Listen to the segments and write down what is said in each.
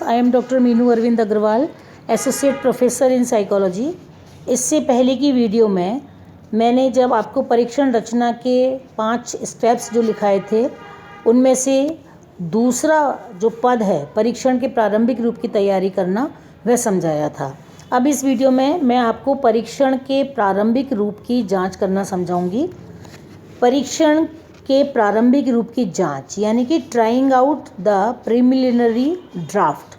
I am doctor Meenu Arvind Agarwal, associate professor in psychology. इससे पहले की वीडियो में मैंने जब आपको परीक्षण रचना के 5 स्टेप्स जो लिखाए थे, उनमें से दूसरा जो पद है परीक्षण के प्रारंभिक रूप की तैयारी करना, वह समझाया था। अब इस वीडियो में मैं आपको परीक्षण के प्रारंभिक रूप की जांच करना समझाऊंगी। परीक्षण के प्रारंभिक रूप की जांच यानी कि trying out the preliminary draft.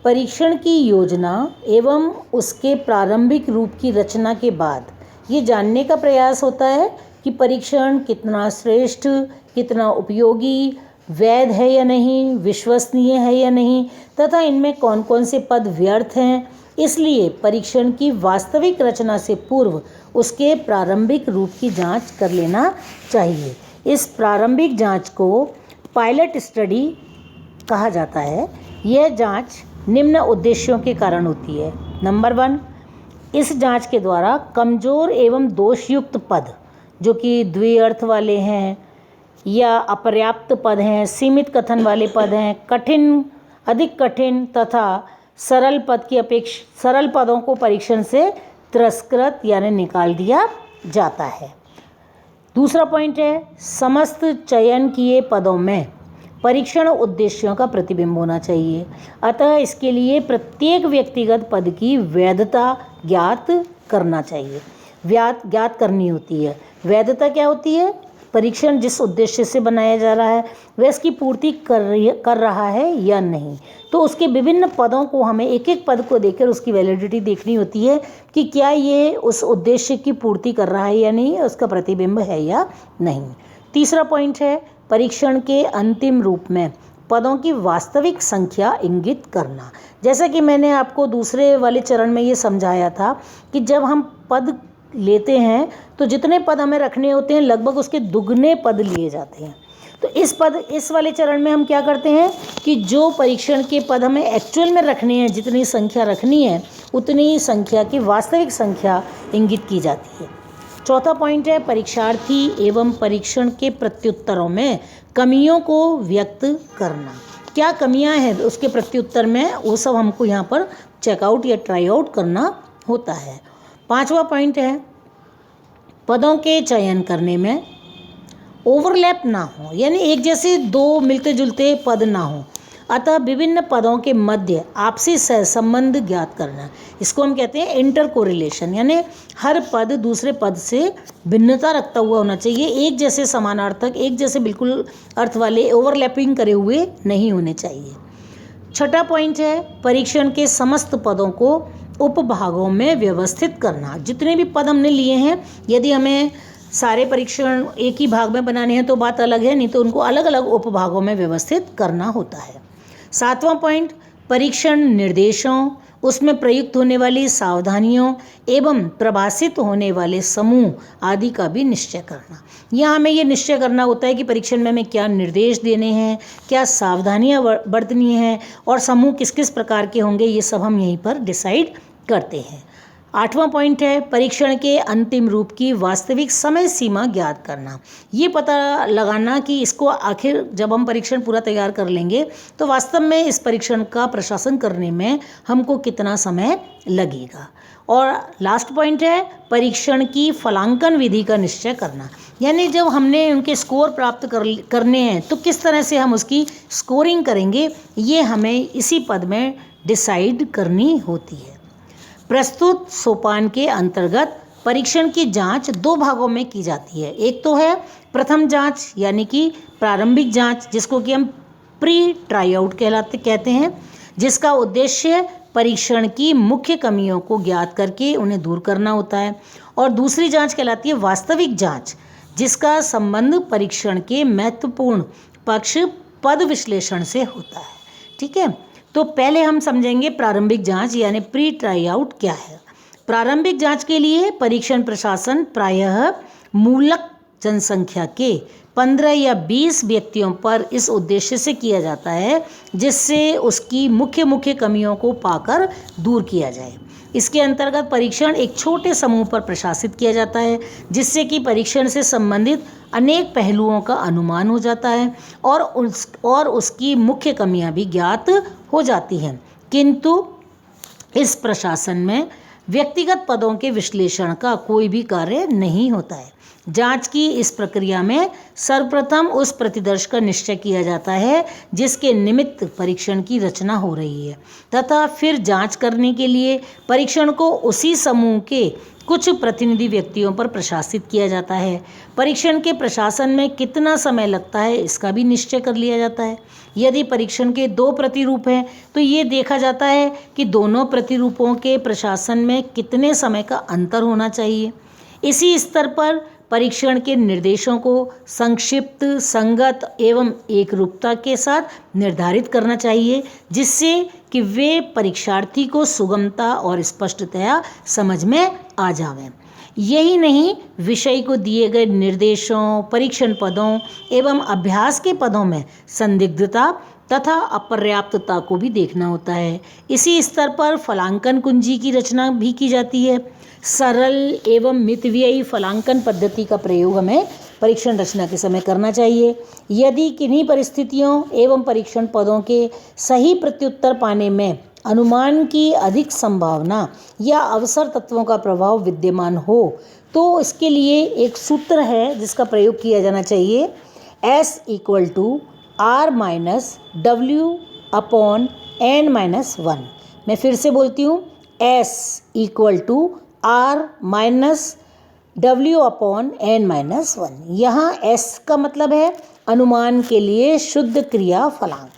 परीक्षण की योजना एवं उसके प्रारंभिक रूप की रचना के बाद ये जानने का प्रयास होता है कि परीक्षण कितना श्रेष्ठ, कितना उपयोगी, वैध है या नहीं, विश्वसनीय है या नहीं, तथा इनमें कौन कौन से पद व्यर्थ हैं। इसलिए परीक्षण की वास्तविक रचना से पूर्व उसके प्रारंभिक रूप की जांच कर लेना चाहिए। इस प्रारंभिक जांच को पायलट स्टडी कहा जाता है। यह जांच निम्न उद्देश्यों के कारण होती है। नंबर 1, इस जांच के द्वारा कमज़ोर एवं दोषयुक्त पद जो कि द्विअर्थ वाले हैं या अपर्याप्त पद हैं, सीमित कथन वाले पद हैं, कठिन, अधिक कठिन तथा सरल सरल पदों को परीक्षण से तिरस्कृत यानी निकाल दिया जाता है। दूसरा पॉइंट है, समस्त चयन किए पदों में परीक्षण उद्देश्यों का प्रतिबिंब होना चाहिए। अतः इसके लिए प्रत्येक व्यक्तिगत पद की वैधता ज्ञात करना चाहिए, ज्ञात करनी होती है। वैधता क्या होती है? परीक्षण जिस उद्देश्य से बनाया जा रहा है वह इसकी पूर्ति कर रहा है या नहीं। तो उसके विभिन्न पदों को हमें एक एक पद को देखकर उसकी वैलिडिटी देखनी होती है कि क्या ये उस उद्देश्य की पूर्ति कर रहा है या नहीं, उसका प्रतिबिंब है या नहीं। तीसरा पॉइंट है, परीक्षण के अंतिम रूप में पदों की वास्तविक संख्या इंगित करना। जैसा कि मैंने आपको दूसरे वाले चरण में ये समझाया था कि जब हम पद लेते हैं तो जितने पद हमें रखने होते हैं लगभग उसके दुगने पद लिए जाते हैं। तो इस वाले चरण में हम क्या करते हैं कि जो परीक्षण के पद हमें एक्चुअल में रखने हैं, जितनी संख्या रखनी है उतनी संख्या की वास्तविक संख्या इंगित की जाती है। चौथा पॉइंट है, परीक्षार्थी एवं परीक्षण के प्रत्युत्तरों में कमियों को व्यक्त करना। क्या कमियां हैं उसके प्रत्युत्तर में, वो सब हमको यहाँ पर चेकआउट या ट्राई आउट करना होता है। पांचवा पॉइंट है, पदों के चयन करने में ओवरलैप ना हो, यानी एक जैसे दो मिलते जुलते पद ना हो। अतः विभिन्न पदों के मध्य आपसी सहसंबंध ज्ञात करना, इसको हम कहते हैं इंटर कोरिलेशन, यानी हर पद दूसरे पद से भिन्नता रखता हुआ होना चाहिए। एक जैसे समानार्थक, एक जैसे बिल्कुल अर्थ वाले ओवरलैपिंग करे हुए नहीं होने चाहिए। छठा पॉइंट है, परीक्षण के समस्त पदों को उपभागों में व्यवस्थित करना। जितने भी पद हमने लिए हैं, यदि हमें सारे परीक्षण एक ही भाग में बनाने हैं तो बात अलग है, नहीं तो उनको अलग अलग उपभागों में व्यवस्थित करना होता है। सातवां पॉइंट, परीक्षण निर्देशों, उसमें प्रयुक्त होने वाली सावधानियों एवं प्रभाषित होने वाले समूह आदि का भी निश्चय करना। यहाँ हमें ये निश्चय करना होता है कि परीक्षण में हमें क्या निर्देश देने हैं, क्या सावधानियाँ बरतनी हैं और समूह किस किस प्रकार के होंगे, ये सब हम यहीं पर डिसाइड करते हैं। आठवां पॉइंट है, परीक्षण के अंतिम रूप की वास्तविक समय सीमा ज्ञात करना। ये पता लगाना कि इसको आखिर जब हम परीक्षण पूरा तैयार कर लेंगे तो वास्तव में इस परीक्षण का प्रशासन करने में हमको कितना समय लगेगा। और लास्ट पॉइंट है, परीक्षण की फलांकन विधि का निश्चय करना, यानी जब हमने उनके स्कोर प्राप्त करने हैं तो किस तरह से हम उसकी स्कोरिंग करेंगे, ये हमें इसी पद में डिसाइड करनी होती है। प्रस्तुत सोपान के अंतर्गत परीक्षण की जांच 2 भागों में की जाती है। एक तो है प्रथम जांच यानी कि प्रारंभिक जांच, जिसको कि हम प्री ट्राई आउट कहते हैं, जिसका उद्देश्य परीक्षण की मुख्य कमियों को ज्ञात करके उन्हें दूर करना होता है। और दूसरी जांच कहलाती है वास्तविक जांच, जिसका संबंध परीक्षण के महत्वपूर्ण पक्ष पद विश्लेषण से होता है। ठीक है, तो पहले हम समझेंगे प्रारंभिक जांच यानी प्री ट्राई आउट क्या है। प्रारंभिक जांच के लिए परीक्षण प्रशासन प्रायः मूलक जनसंख्या के 15 या 20 व्यक्तियों पर इस उद्देश्य से किया जाता है जिससे उसकी मुख्य कमियों को पाकर दूर किया जाए। इसके अंतर्गत परीक्षण एक छोटे समूह पर प्रशासित किया जाता है, जिससे कि परीक्षण से संबंधित अनेक पहलुओं का अनुमान हो जाता है और उसकी मुख्य कमियां भी ज्ञात हो जाती हैं। किंतु इस प्रशासन में व्यक्तिगत पदों के विश्लेषण का कोई भी कार्य नहीं होता है। जांच की इस प्रक्रिया में सर्वप्रथम उस प्रतिदर्श का निश्चय किया जाता है जिसके निमित्त परीक्षण की रचना हो रही है, तथा फिर जांच करने के लिए परीक्षण को उसी समूह के कुछ प्रतिनिधि व्यक्तियों पर प्रशासित किया जाता है। परीक्षण के प्रशासन में कितना समय लगता है इसका भी निश्चय कर लिया जाता है। यदि परीक्षण के 2 प्रतिरूप हैं तो ये देखा जाता है कि दोनों प्रतिरूपों के प्रशासन में कितने समय का अंतर होना चाहिए। इसी स्तर पर परीक्षण के निर्देशों को संक्षिप्त, संगत एवं एकरूपता के साथ निर्धारित करना चाहिए, जिससे कि वे परीक्षार्थी को सुगमता और स्पष्टतया समझ में आ जावें। यही नहीं, विषय को दिए गए निर्देशों, परीक्षण पदों एवं अभ्यास के पदों में संदिग्धता तथा अपर्याप्तता को भी देखना होता है। इसी स्तर पर फलांकन कुंजी की रचना भी की जाती है। सरल एवं मितव्ययी फलांकन पद्धति का प्रयोग हमें परीक्षण रचना के समय करना चाहिए। यदि किन्हीं परिस्थितियों एवं परीक्षण पदों के सही प्रत्युत्तर पाने में अनुमान की अधिक संभावना या अवसर तत्वों का प्रभाव विद्यमान हो तो इसके लिए एक सूत्र है जिसका प्रयोग किया जाना चाहिए, S = R-W/N-1। मैं फिर से बोलती हूँ, S = R-W/N-1। यहाँ S का मतलब है अनुमान के लिए शुद्ध क्रिया फलांक,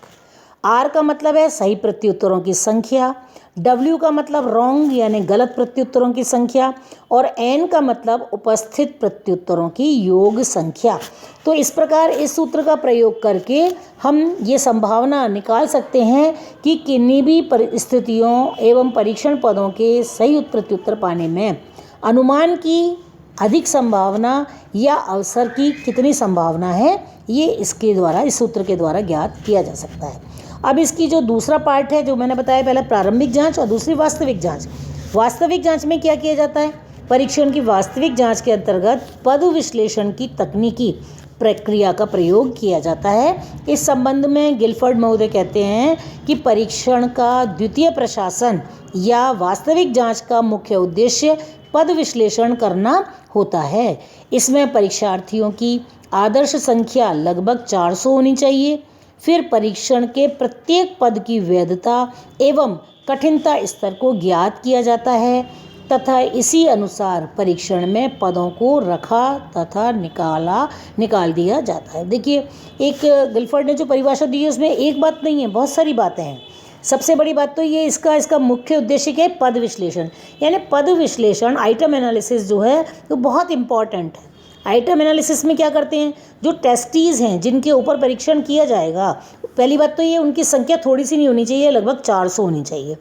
R का मतलब है सही प्रत्युत्तरों की संख्या, W का मतलब रॉन्ग यानी गलत प्रत्युत्तरों की संख्या और N का मतलब उपस्थित प्रत्युत्तरों की योग संख्या। तो इस प्रकार इस सूत्र का प्रयोग करके हम ये संभावना निकाल सकते हैं कि किन्हीं भी परिस्थितियों एवं परीक्षण पदों के सही प्रत्युत्तर पाने में अनुमान की अधिक संभावना या अवसर की कितनी संभावना है, ये इस सूत्र के द्वारा ज्ञात किया जा सकता है। अब इसकी जो दूसरा पार्ट है, जो मैंने बताया, पहला प्रारंभिक जांच और दूसरी वास्तविक जांच। वास्तविक जांच में क्या किया जाता है? परीक्षण की वास्तविक जांच के अंतर्गत पद विश्लेषण की तकनीकी प्रक्रिया का प्रयोग किया जाता है। इस संबंध में गिलफर्ड महोदय कहते हैं कि परीक्षण का द्वितीय प्रशासन या वास्तविक जांच का मुख्य उद्देश्य पद विश्लेषण करना होता है। इसमें परीक्षार्थियों की आदर्श संख्या लगभग 400 होनी चाहिए। फिर परीक्षण के प्रत्येक पद की वैधता एवं कठिनता स्तर को ज्ञात किया जाता है तथा इसी अनुसार परीक्षण में पदों को रखा तथा निकाल दिया जाता है। देखिए, एक गिलफर्ड ने जो परिभाषा दी है उसमें एक बात नहीं है, बहुत सारी बातें हैं। सबसे बड़ी बात तो ये इसका मुख्य उद्देश्य क्या है? पद विश्लेषण। यानी पद विश्लेषण, आइटम एनालिसिस जो है वो बहुत इम्पॉर्टेंट है। आइटम एनालिसिस में क्या करते हैं, जो टेस्टीज़ हैं जिनके ऊपर परीक्षण किया जाएगा, पहली बात तो ये उनकी संख्या थोड़ी सी नहीं होनी चाहिए, लगभग 400 होनी चाहिए।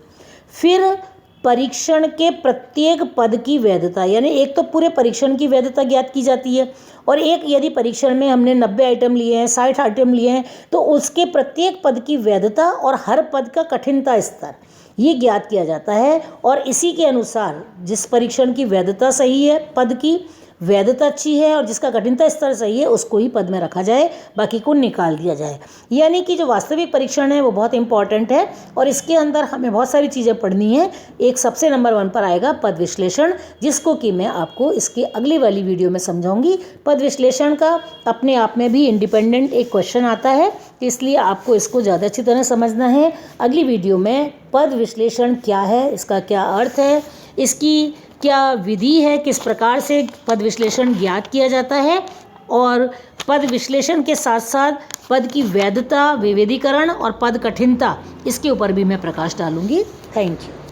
फिर परीक्षण के प्रत्येक पद की वैधता, यानी एक तो पूरे परीक्षण की वैधता ज्ञात की जाती है और एक यदि परीक्षण में हमने 90 आइटम लिए हैं, 60 आइटम लिए हैं, तो उसके प्रत्येक पद की वैधता और हर पद का कठिनता स्तर ये ज्ञात किया जाता है। और इसी के अनुसार जिस परीक्षण की वैधता सही है, पद की वैधता अच्छी है और जिसका कठिनता स्तर सही है, उसको ही पद में रखा जाए, बाकी को निकाल दिया जाए। यानी कि जो वास्तविक परीक्षण है वो बहुत इंपॉर्टेंट है और इसके अंदर हमें बहुत सारी चीज़ें पढ़नी है। एक सबसे नंबर 1 पर आएगा पद विश्लेषण, जिसको कि मैं आपको इसकी अगली वाली वीडियो में समझाऊंगी। पद विश्लेषण का अपने आप में भी इंडिपेंडेंट एक क्वेश्चन आता है, इसलिए आपको इसको ज़्यादा अच्छी तरह समझना है। अगली वीडियो में पद विश्लेषण क्या है, इसका क्या अर्थ है, इसकी क्या विधि है, किस प्रकार से पद विश्लेषण ज्ञात किया जाता है और पद विश्लेषण के साथ साथ पद की वैधता, विभेदीकरण और पद कठिनता, इसके ऊपर भी मैं प्रकाश डालूंगी। Thank you.